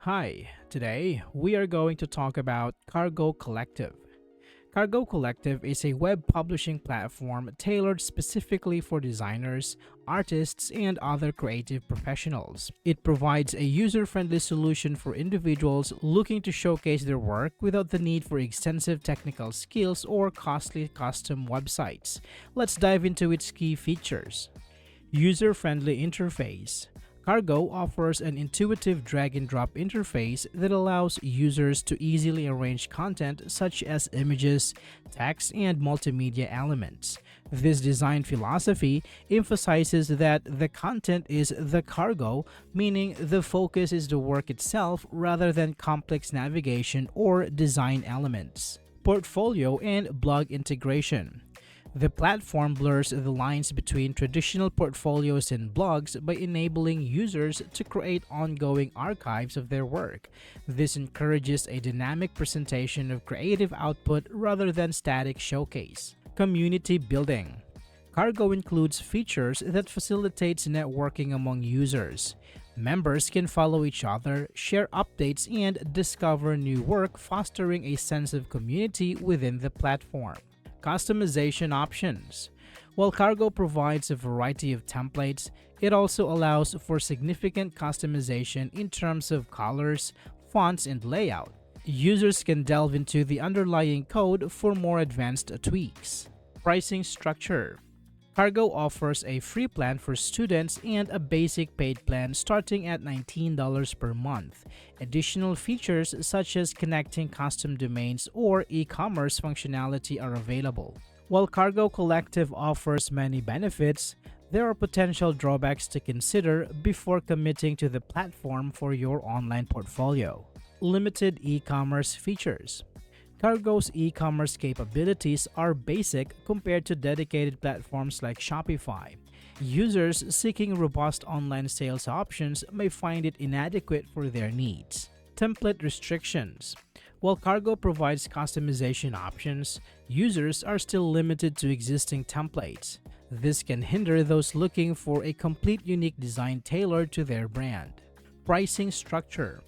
Hi, today we are going to talk about Cargo Collective. Cargo Collective is a web publishing platform tailored specifically for designers, artists, and other creative professionals. It provides a user friendly solution for individuals looking to showcase their work without the need for extensive technical skills or costly custom websites. Let's dive into its key features. User friendly interface. Cargo offers an intuitive drag and drop interface that allows users to easily arrange content such as images, text, and multimedia elements. This design philosophy emphasizes that the content is the cargo, meaning the focus is the work itself rather than complex navigation or design elements. Portfolio and blog integration. The platform blurs the lines between traditional portfolios and blogs by enabling users to create ongoing archives of their work. This encourages a dynamic presentation of creative output rather than static showcase. Community building. Cargo includes features that facilitates networking among users. Members can follow each other, share updates, and discover new work, fostering a sense of community within the platform. Customization options. While Cargo provides a variety of templates, it also allows for significant customization in terms of colors, fonts, and layout. Users can delve into the underlying code for more advanced tweaks. Pricing structure. Cargo offers a free plan for students and a basic paid plan starting at $19 per month. Additional features such as connecting custom domains or e-commerce functionality are available. While Cargo Collective offers many benefits, there are potential drawbacks to consider before committing to the platform for your online portfolio. Limited e-commerce features. Cargo's e-commerce capabilities are basic compared to dedicated platforms like Shopify. Users seeking robust online sales options may find it inadequate for their needs. Template restrictions. While Cargo provides customization options, users are still limited to existing templates. This can hinder those looking for a complete unique design tailored to their brand. Pricing structure.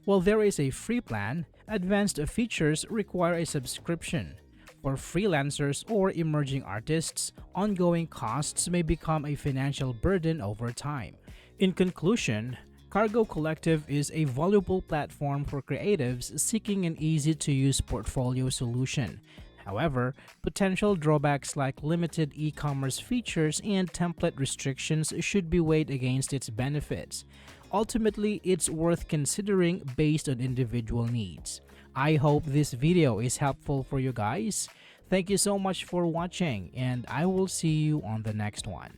While there is a free plan, advanced features require a subscription. For freelancers or emerging artists, ongoing costs may become a financial burden over time. In conclusion, Cargo Collective is a valuable platform for creatives seeking an easy-to-use portfolio solution. However, potential drawbacks like limited e-commerce features and template restrictions should be weighed against its benefits. Ultimately, it's worth considering based on individual needs. I hope this video is helpful for you guys. Thank you so much for watching, and I will see you on the next one.